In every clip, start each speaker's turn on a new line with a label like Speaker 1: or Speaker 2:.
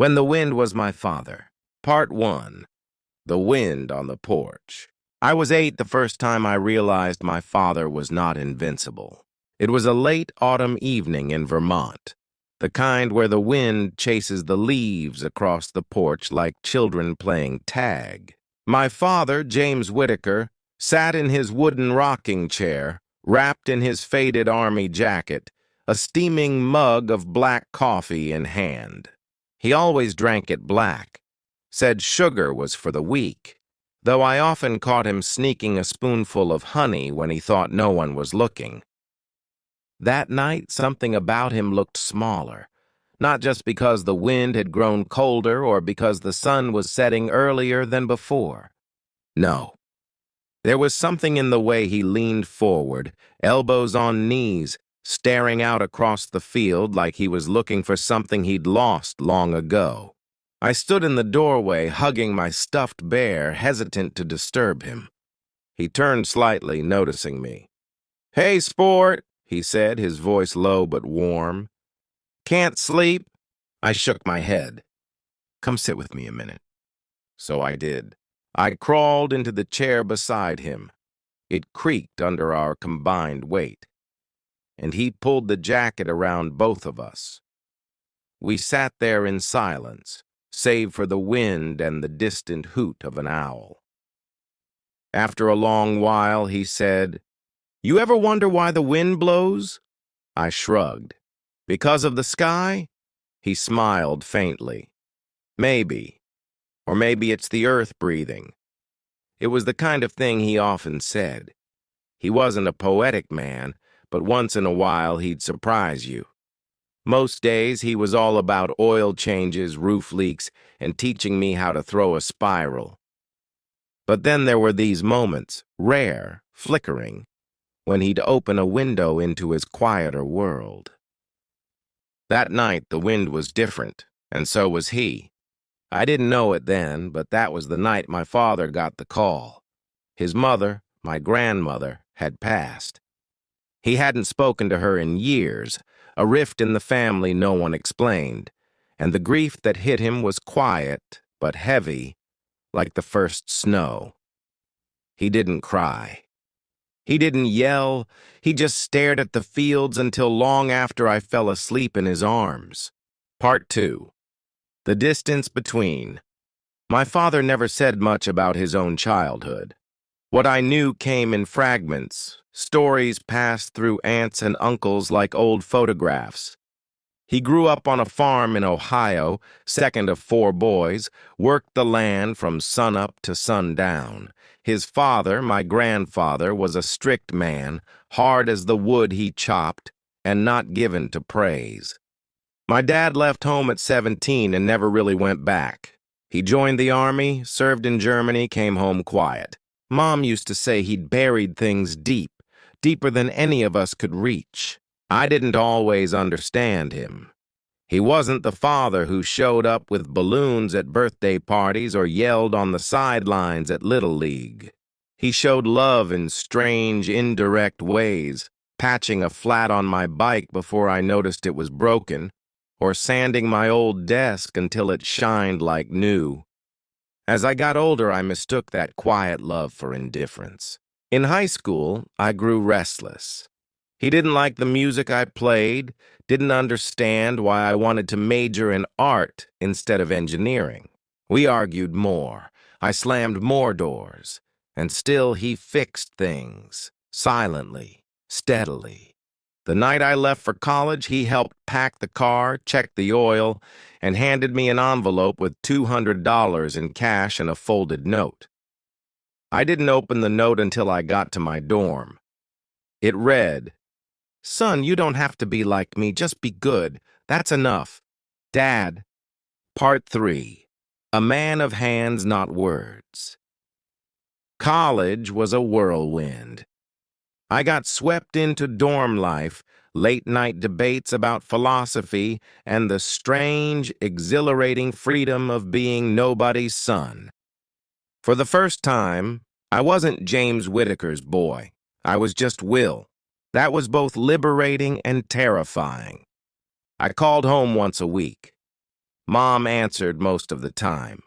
Speaker 1: When the Wind Was My Father. Part 1. The Wind on the Porch. I was 8 the first time I realized my father was not invincible. It was a late autumn evening in Vermont, the kind where the wind chases the leaves across the porch like children playing tag. My father, James Whitaker, sat in his wooden rocking chair, wrapped in his faded army jacket, a steaming mug of black coffee in hand. He always drank it black, said sugar was for the weak, though I often caught him sneaking a spoonful of honey when he thought no one was looking. That night, something about him looked smaller, not just because the wind had grown colder or because the sun was setting earlier than before. No. There was something in the way he leaned forward, elbows on knees, staring out across the field like he was looking for something he'd lost long ago. I stood in the doorway, hugging my stuffed bear, hesitant to disturb him. He turned slightly, noticing me. "Hey, sport," he said, his voice low but warm. "Can't sleep?" I shook my head. "Come sit with me a minute." So I did. I crawled into the chair beside him. It creaked under our combined weight, and he pulled the jacket around both of us. We sat there in silence, save for the wind and the distant hoot of an owl. After a long while, he said, "You ever wonder why the wind blows?" I shrugged. "Because of the sky?" He smiled faintly. "Maybe. Or maybe it's the earth breathing." It was the kind of thing he often said. He wasn't a poetic man, but once in a while he'd surprise you. Most days he was all about oil changes, roof leaks, and teaching me how to throw a spiral. But then there were these moments, rare, flickering, when he'd open a window into his quieter world. That night the wind was different, and so was he. I didn't know it then, but that was the night my father got the call. His mother, my grandmother, had passed. He hadn't spoken to her in years, a rift in the family no one explained, and the grief that hit him was quiet but heavy, like the first snow. He didn't cry. He didn't yell. He just stared at the fields until long after I fell asleep in his arms. Part 2. The distance between. My father never said much about his own childhood. What I knew came in fragments, stories passed through aunts and uncles like old photographs. He grew up on a farm in Ohio, second of 4 boys, worked the land from sunup to sundown. His father, my grandfather, was a strict man, hard as the wood he chopped, and not given to praise. My dad left home at 17 and never really went back. He joined the army, served in Germany, came home quiet. Mom used to say he'd buried things deep, deeper than any of us could reach. I didn't always understand him. He wasn't the father who showed up with balloons at birthday parties or yelled on the sidelines at Little League. He showed love in strange, indirect ways, patching a flat on my bike before I noticed it was broken, or sanding my old desk until it shined like new. As I got older, I mistook that quiet love for indifference. In high school, I grew restless. He didn't like the music I played, didn't understand why I wanted to major in art instead of engineering. We argued more. I slammed more doors. And still he fixed things, silently, steadily. The night I left for college, he helped pack the car, check the oil, and handed me an envelope with $200 in cash and a folded note. I didn't open the note until I got to my dorm. It read, "Son, you don't have to be like me, just be good. That's enough. Dad." Part 3. A man of hands, not words. College was a whirlwind. I got swept into dorm life, late-night debates about philosophy, and the strange, exhilarating freedom of being nobody's son. For the first time, I wasn't James Whitaker's boy. I was just Will. That was both liberating and terrifying. I called home once a week. Mom answered most of the time.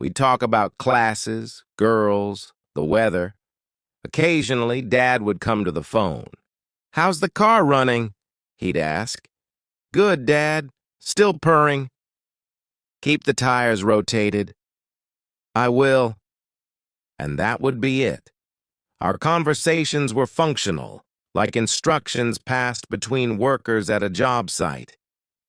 Speaker 1: We'd talk about classes, girls, the weather. Occasionally, Dad would come to the phone. "How's the car running?" he'd ask. "Good, Dad. Still purring." "Keep the tires rotated." "I will." And that would be it. Our conversations were functional, like instructions passed between workers at a job site.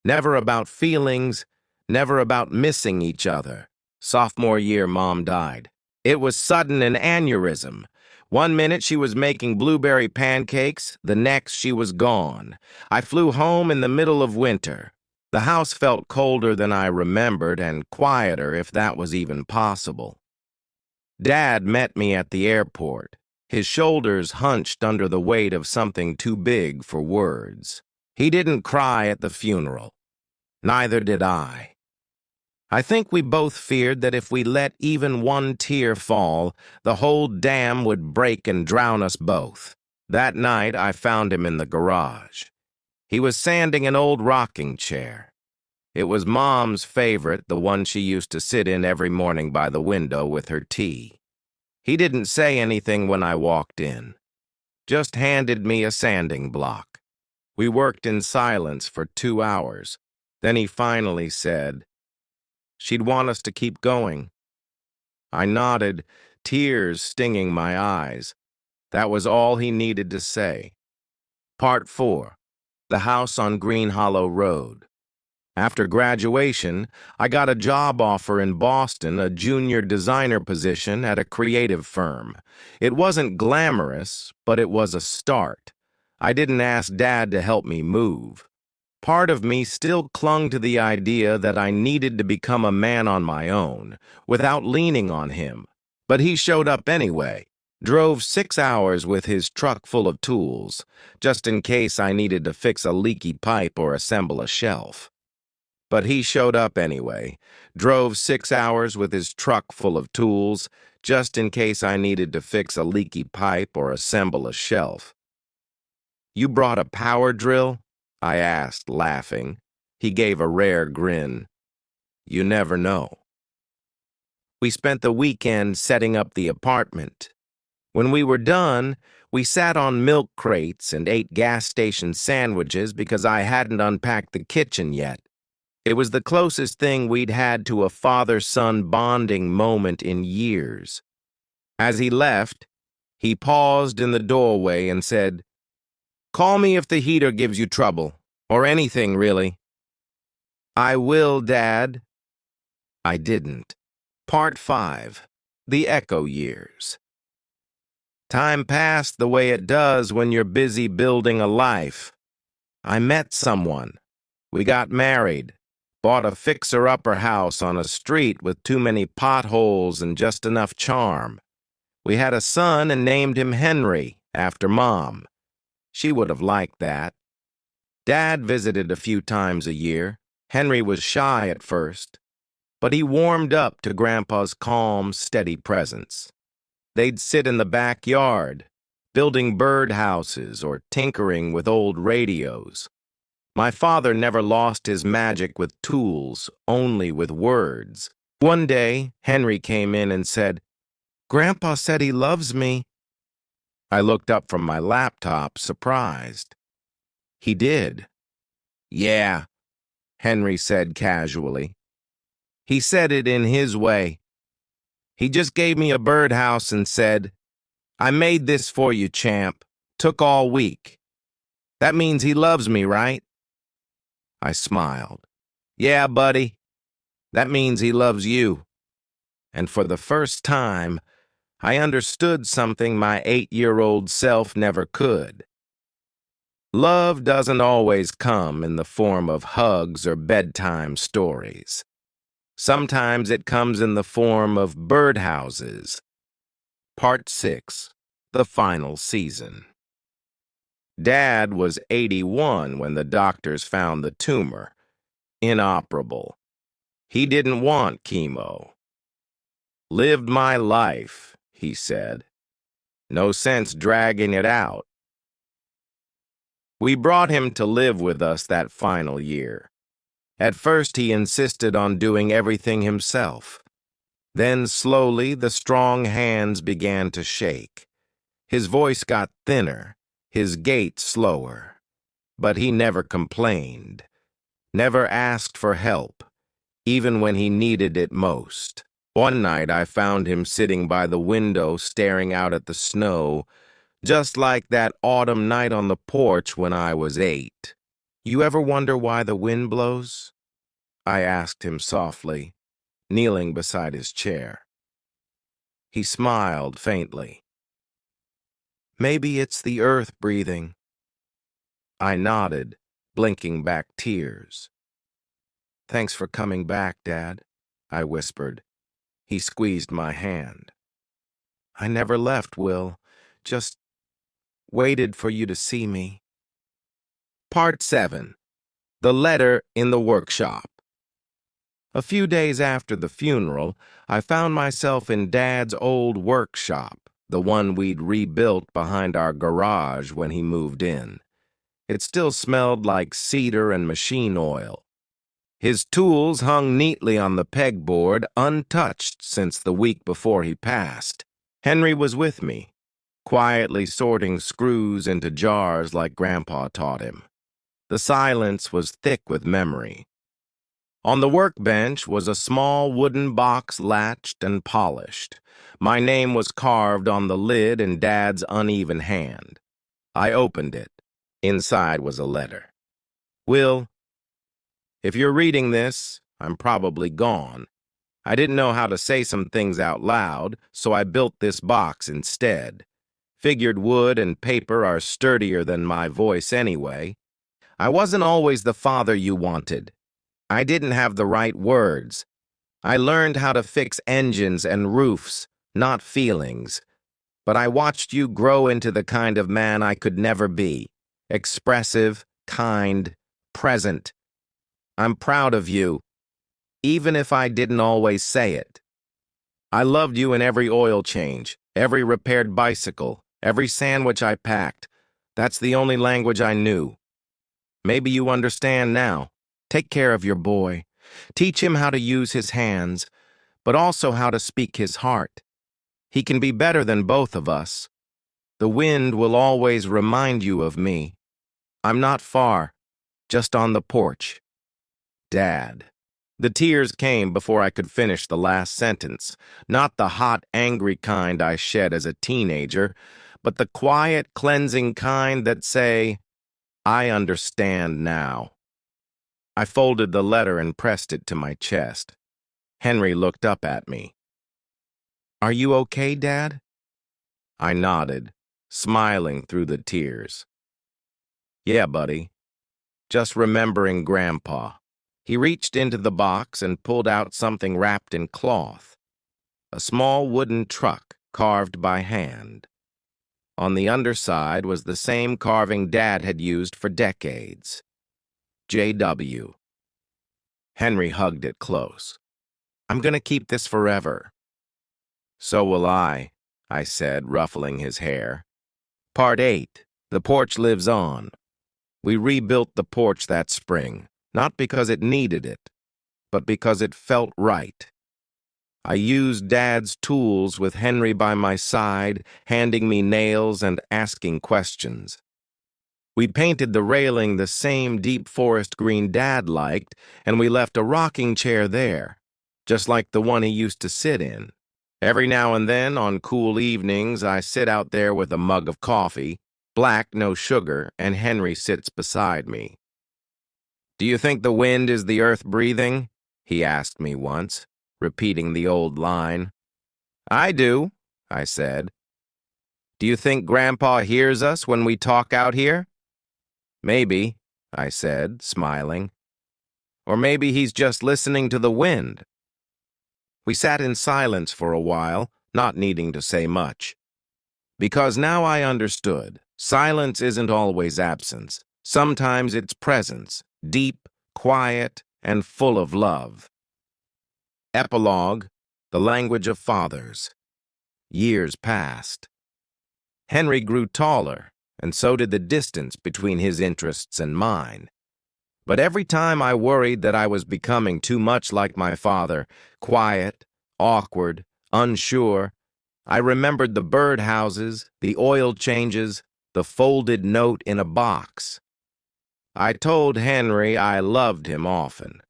Speaker 1: Never about feelings, never about missing each other. Sophomore year, Mom died. It was sudden, an aneurysm. One minute she was making blueberry pancakes, the next she was gone. I flew home in the middle of winter. The house felt colder than I remembered and quieter, if that was even possible. Dad met me at the airport, his shoulders hunched under the weight of something too big for words. He didn't cry at the funeral. Neither did I. I think we both feared that if we let even one tear fall, the whole dam would break and drown us both. That night, I found him in the garage. He was sanding an old rocking chair. It was Mom's favorite, the one she used to sit in every morning by the window with her tea. He didn't say anything when I walked in, just handed me a sanding block. We worked in silence for 2 hours. Then he finally said, "She'd want us to keep going." I nodded, tears stinging my eyes. That was all he needed to say. Part 4. The House on Green Hollow Road. After graduation, I got a job offer in Boston, a junior designer position at a creative firm. It wasn't glamorous, but it was a start. I didn't ask Dad to help me move. Part of me still clung to the idea that I needed to become a man on my own, without leaning on him. But he showed up anyway, drove 6 hours with his truck full of tools, just in case I needed to fix a leaky pipe or assemble a shelf. But he showed up anyway, drove 6 hours with his truck full of tools, just in case I needed to fix a leaky pipe or assemble a shelf. "You brought a power drill?" I asked, laughing. He gave a rare grin. "You never know." We spent the weekend setting up the apartment. When we were done, we sat on milk crates and ate gas station sandwiches because I hadn't unpacked the kitchen yet. It was the closest thing we'd had to a father-son bonding moment in years. As he left, he paused in the doorway and said, "Call me if the heater gives you trouble, or anything, really." "I will, Dad." I didn't. Part 5. The Echo Years. Time passed the way it does when you're busy building a life. I met someone. We got married. Bought a fixer-upper house on a street with too many potholes and just enough charm. We had a son and named him Henry, after Mom. She would have liked that. Dad visited a few times a year. Henry was shy at first, but he warmed up to Grandpa's calm, steady presence. They'd sit in the backyard, building birdhouses or tinkering with old radios. My father never lost his magic with tools, only with words. One day, Henry came in and said, "Grandpa said he loves me." I looked up from my laptop, surprised. "He did." "Yeah," Henry said casually. "He said it in his way. He just gave me a birdhouse and said, 'I made this for you, champ. Took all week.' That means he loves me, right?" I smiled. "Yeah, buddy. That means he loves you." And for the first time, I understood something my 8-year-old self never could. Love doesn't always come in the form of hugs or bedtime stories. Sometimes it comes in the form of birdhouses. Part 6. The Final Season. Dad was 81 when the doctors found the tumor. Inoperable. He didn't want chemo. "Lived my life," he said. "No sense dragging it out." We brought him to live with us that final year. At first, he insisted on doing everything himself. Then, slowly, the strong hands began to shake. His voice got thinner, his gait slower. But he never complained, never asked for help, even when he needed it most. One night, I found him sitting by the window staring out at the snow, just like that autumn night on the porch when I was 8. "You ever wonder why the wind blows?" I asked him softly, kneeling beside his chair. He smiled faintly. "Maybe it's the earth breathing." I nodded, blinking back tears. "Thanks for coming back, Dad," I whispered. He squeezed my hand. "I never left, Will. Just waited for you to see me." Part 7. The Letter in the Workshop. A few days after the funeral, I found myself in Dad's old workshop, the one we'd rebuilt behind our garage when he moved in. It still smelled like cedar and machine oil. His tools hung neatly on the pegboard, untouched since the week before he passed. Henry was with me, quietly sorting screws into jars like Grandpa taught him. The silence was thick with memory. On the workbench was a small wooden box latched and polished. My name was carved on the lid in Dad's uneven hand. I opened it. Inside was a letter. "Will, if you're reading this, I'm probably gone. I didn't know how to say some things out loud, so I built this box instead. Figured wood and paper are sturdier than my voice anyway. I wasn't always the father you wanted. I didn't have the right words. I learned how to fix engines and roofs, not feelings. But I watched you grow into the kind of man I could never be. Expressive, kind, present. I'm proud of you, even if I didn't always say it. I loved you in every oil change, every repaired bicycle, every sandwich I packed. That's the only language I knew. Maybe you understand now. Take care of your boy. Teach him how to use his hands, but also how to speak his heart. He can be better than both of us. The wind will always remind you of me. I'm not far, just on the porch. Dad." The tears came before I could finish the last sentence, not the hot, angry kind I shed as a teenager, but the quiet, cleansing kind that say, "I understand now." I folded the letter and pressed it to my chest. Henry looked up at me. "Are you okay, Dad?" I nodded, smiling through the tears. "Yeah, buddy. Just remembering Grandpa." He reached into the box and pulled out something wrapped in cloth. A small wooden truck carved by hand. On the underside was the same carving Dad had used for decades. J.W. Henry hugged it close. "I'm gonna keep this forever." "So will I," said, ruffling his hair. Part 8. The porch lives on. We rebuilt the porch that spring, not because it needed it, but because it felt right. I used Dad's tools with Henry by my side, handing me nails and asking questions. We painted the railing the same deep forest green Dad liked, and we left a rocking chair there, just like the one he used to sit in. Every now and then, on cool evenings, I sit out there with a mug of coffee, black, no sugar, and Henry sits beside me. "Do you think the wind is the earth breathing?" he asked me once, repeating the old line. "I do," I said. "Do you think Grandpa hears us when we talk out here?" "Maybe," I said, smiling. "Or maybe he's just listening to the wind." We sat in silence for a while, not needing to say much. Because now I understood, silence isn't always absence. Sometimes it's presence, deep, quiet, and full of love. Epilogue, The Language of Fathers. Years passed. Henry grew taller, and so did the distance between his interests and mine. But every time I worried that I was becoming too much like my father, quiet, awkward, unsure, I remembered the birdhouses, the oil changes, the folded note in a box. I told Henry I loved him often,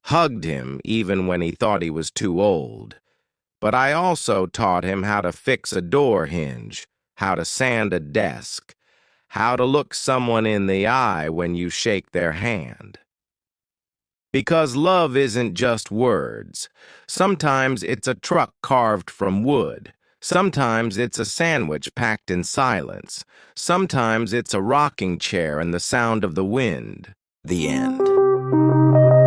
Speaker 1: hugged him even when he thought he was too old. But I also taught him how to fix a door hinge, how to sand a desk, how to look someone in the eye when you shake their hand. Because love isn't just words. Sometimes it's a truck carved from wood. Sometimes it's a sandwich packed in silence. Sometimes it's a rocking chair and the sound of the wind. The end.